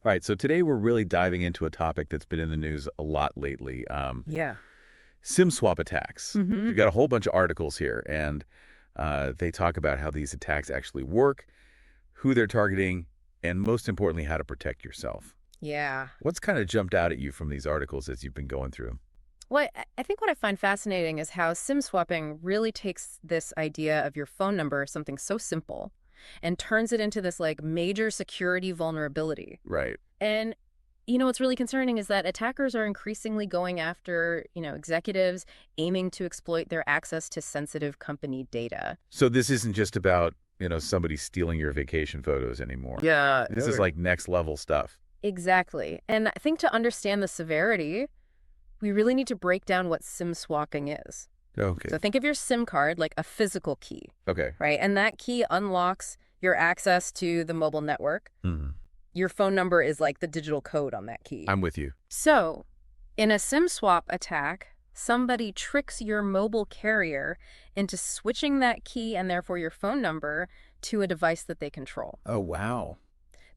All right, so today we're really diving into a topic that's been in the news a lot lately. Yeah. SIM swap attacks. hmm We've got a whole bunch of articles here, and they talk about how these attacks actually work, who they're targeting, and most importantly, how to protect yourself. Yeah. What's kind of jumped out at you from these articles as you've been going through? Well, I think what I find fascinating is how SIM swapping really takes this idea of your phone number, something so simple, and turns it into this like major security vulnerability. Right. And what's really concerning is that attackers are increasingly going after, executives aiming to exploit their access to sensitive company data. So this isn't just about, somebody stealing your vacation photos anymore. Yeah. This is like next level stuff. Exactly. And I think to understand the severity, we really need to break down what SIM swapping is. Okay. So think of your SIM card like a physical key, Okay. right? And that key unlocks your access to the mobile network. Mhm. Your phone number is like the digital code on that key. I'm with you. So in a SIM swap attack, somebody tricks your mobile carrier into switching that key and therefore your phone number to a device that they control. Oh, wow.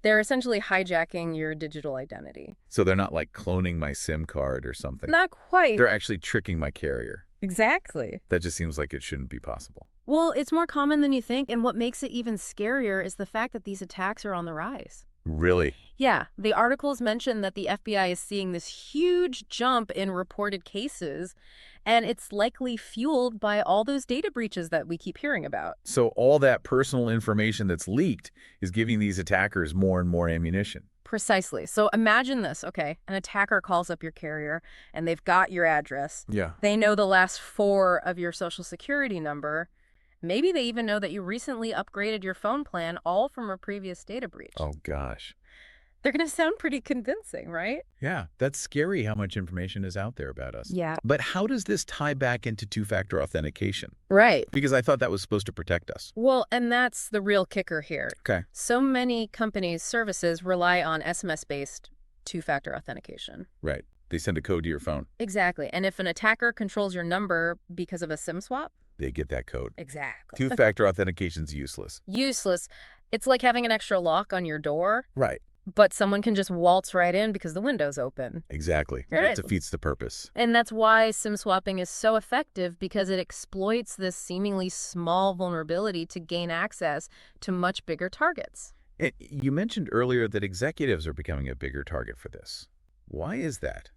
They're essentially hijacking your digital identity. So they're not like cloning my SIM card or something. Not quite. They're actually tricking my carrier. Exactly. That just seems like it shouldn't be possible. Well, it's more common than you think, and what makes it even scarier is the fact that these attacks are on the rise. Really? Yeah, the articles mention that the FBI is seeing this huge jump in reported cases, and it's likely fueled by all those data breaches that we keep hearing about. So all that personal information that's leaked is giving these attackers more and more ammunition. Precisely. So imagine this, okay? An attacker calls up your carrier, and they've got your address. Yeah. They know the last four of your social security number. Maybe they even know that you recently upgraded your phone plan, all from a previous data breach. Oh, gosh. They're going to sound pretty convincing, right? Yeah, that's scary how much information is out there about us. Yeah. But how does this tie back into two-factor authentication? Right. Because I thought that was supposed to protect us. Well, and that's the real kicker here. Okay. So many companies' services rely on SMS-based two-factor authentication. Right. They send a code to your phone. Exactly. And if an attacker controls your number because of a SIM swap, They get that code. exactly. Two-factor authentication's useless. Useless. It's like having an extra lock on your door, Right. but someone can just waltz right in because the window's open. Exactly. Right. It defeats the purpose. And that's why SIM swapping is so effective, because it exploits this seemingly small vulnerability to gain access to much bigger targets. And you mentioned earlier that executives are becoming a bigger target for this. Why is that?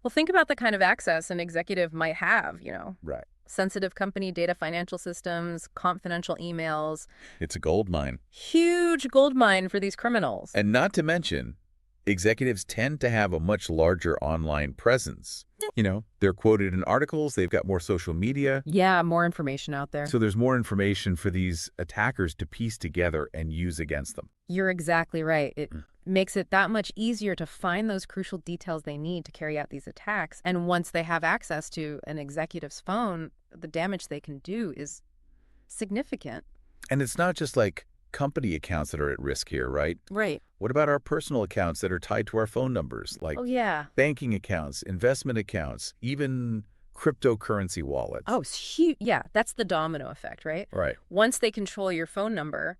Well, think about the kind of access an executive might have, Right. sensitive company data, financial systems, confidential emails. It's a gold mine. Huge gold mine for these criminals. And not to mention, executives tend to have a much larger online presence. They're quoted in articles, they've got more social media. Yeah, more information out there. So there's more information for these attackers to piece together and use against them. You're exactly right. It makes it that much easier to find those crucial details they need to carry out these attacks. And once they have access to an executive's phone, the damage they can do is significant. And it's not just like company accounts that are at risk here, right? Right. What about our personal accounts that are tied to our phone numbers, like Oh, yeah. banking accounts, investment accounts, even cryptocurrency wallets? Oh, it's huge. Yeah, that's the domino effect, right? Right. Once they control your phone number,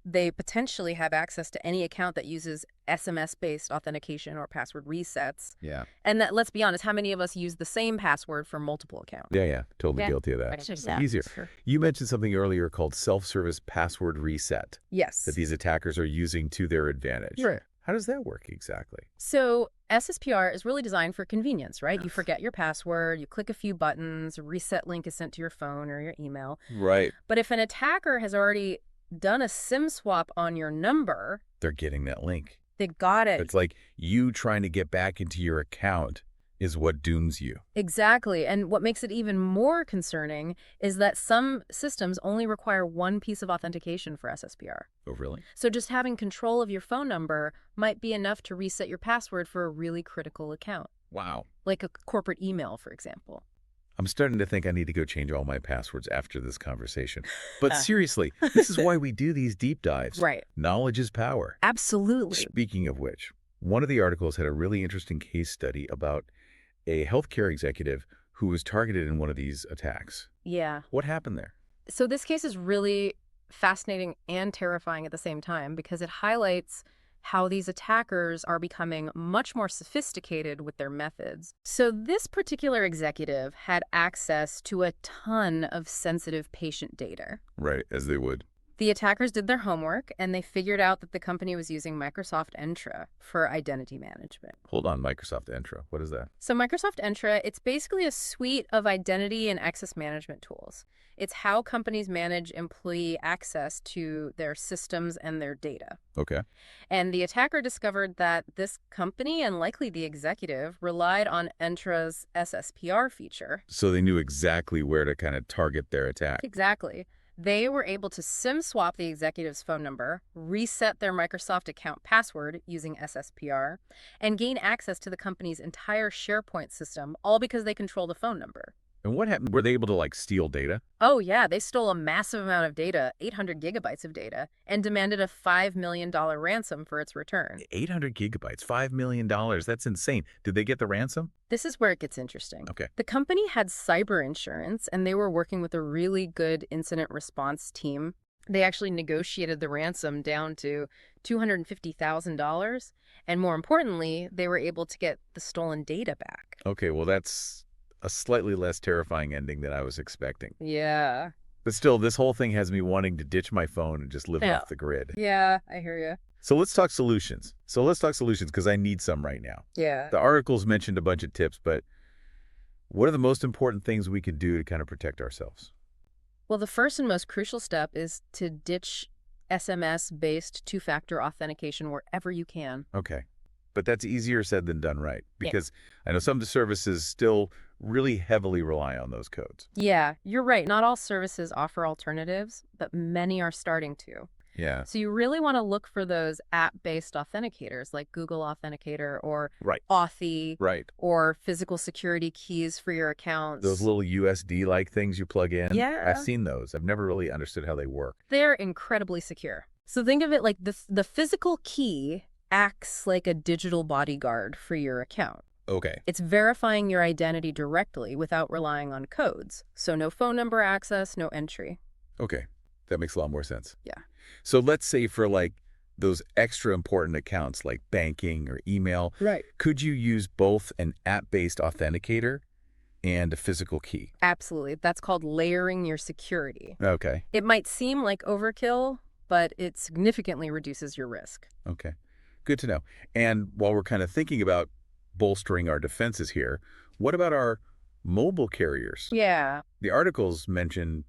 they potentially have access to any account that uses SMS-based authentication or password resets. Yeah. And that, let's be honest, how many of us use the same password for multiple accounts? Yeah. Totally Yeah. guilty of that. It's just Easier. Sure. You mentioned something earlier called self-service password reset Yes. that these attackers are using to their advantage. Right. How does that work exactly? So SSPR is really designed for convenience, right? You Yes. forget your password, you click a few buttons, a reset link is sent to your phone or your email. Right. But if an attacker has already done a SIM swap on your number, They're getting that link. they got it. It's like you trying to get back into your account is what dooms you. Exactly. And what makes it even more concerning is that some systems only require one piece of authentication for SSPR. Oh, really? So just having control of your phone number might be enough to reset your password for a really critical account, Wow. like a corporate email, for example. I'm starting to think I need to go change all my passwords after this conversation. But seriously, this is why we do these deep dives. Right. Knowledge is power. Absolutely. Speaking of which, one of the articles had a really interesting case study about a healthcare executive who was targeted in one of these attacks. Yeah. What happened there? So this case is really fascinating and terrifying at the same time, because it highlights how these attackers are becoming much more sophisticated with their methods. So this particular executive had access to a ton of sensitive patient data. Right, as they would. The attackers did their homework, and they figured out that the company was using Microsoft Entra for identity management. Hold on, Microsoft Entra. What is that? So Microsoft Entra, it's basically a suite of identity and access management tools. It's how companies manage employee access to their systems and their data. Okay. And the attacker discovered that this company, and likely the executive, relied on Entra's SSPR feature. So they knew exactly where to kind of target their attack. Exactly. They were able to SIM swap the executive's phone number, reset their Microsoft account password using SSPR, and gain access to the company's entire SharePoint system, all because they control the phone number. And what happened? Were they able to, like, steal data? Oh, yeah, they stole a massive amount of data, 800 gigabytes of data, and demanded a $5 million ransom for its return. 800 gigabytes, $5 million. That's insane. Did they get the ransom? This is where it gets interesting. Okay. The company had cyber insurance, and they were working with a really good incident response team. They actually negotiated the ransom down to $250,000, and more importantly, they were able to get the stolen data back. Okay, well, that's a slightly less terrifying ending than I was expecting. Yeah. But still, this whole thing has me wanting to ditch my phone and just live off the grid. Yeah, I hear you. So let's talk solutions. Because I need some right now. Yeah. The articles mentioned a bunch of tips, but what are the most important things we can do to kind of protect ourselves? Well, the first and most crucial step is to ditch SMS-based two-factor authentication wherever you can. Okay. But that's easier said than done, right? Because I know some of the services still really heavily rely on those codes. Yeah, you're right. Not all services offer alternatives, but many are starting to. Yeah. So you really want to look for those app-based authenticators like Google Authenticator or Right. Authy Right. or physical security keys for your accounts. Those little USD-like things you plug in. Yeah. I've seen those. I've never really understood how they work. They're incredibly secure. So think of it like the physical key acts like a digital bodyguard for your account. Okay. It's verifying your identity directly without relying on codes. So no phone number access, no entry. Okay. That makes a lot more sense. Yeah. So let's say for like those extra important accounts like banking or email, Right. could you use both an app-based authenticator and a physical key? Absolutely. That's called layering your security. Okay. It might seem like overkill, but it significantly reduces your risk. Okay. Good to know. And while we're kind of thinking about bolstering our defenses here, what about our mobile carriers? Yeah. The articles mention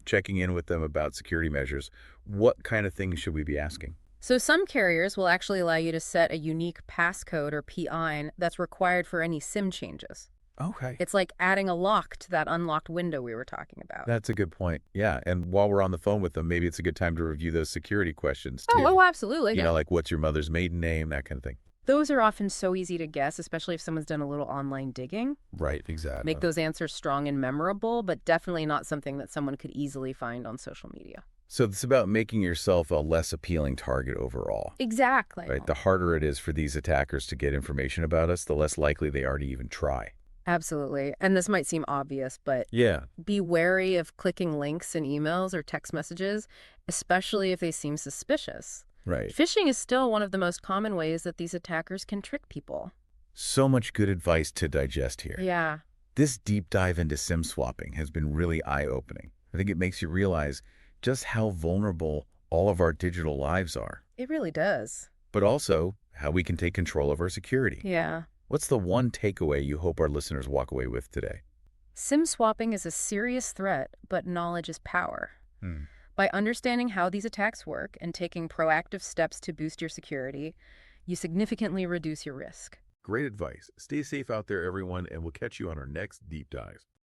checking in with them about security measures. What kind of things should we be asking? So some carriers will actually allow you to set a unique passcode or PIN that's required for any SIM changes. Okay. It's like adding a lock to that unlocked window we were talking about. That's a good point. Yeah. And while we're on the phone with them, maybe it's a good time to review those security questions too. Oh, absolutely. You know, like what's your mother's maiden name, that kind of thing. Those are often so easy to guess, especially if someone's done a little online digging. Right, exactly. Make those answers strong and memorable, but definitely not something that someone could easily find on social media. So it's about making yourself a less appealing target overall. Exactly. Right. The harder it is for these attackers to get information about us, the less likely they are to even try. Absolutely. And this might seem obvious, but Yeah. be wary of clicking links in emails or text messages, especially if they seem suspicious. Right. Phishing is still one of the most common ways that these attackers can trick people. So much good advice to digest here. Yeah. This deep dive into SIM swapping has been really eye-opening. I think it makes you realize just how vulnerable all of our digital lives are, It really does. but also how we can take control of our security. Yeah. What's the one takeaway you hope our listeners walk away with today? SIM swapping is a serious threat, but knowledge is power. By understanding how these attacks work and taking proactive steps to boost your security, you significantly reduce your risk. Great advice. Stay safe out there, everyone, and we'll catch you on our next deep dive.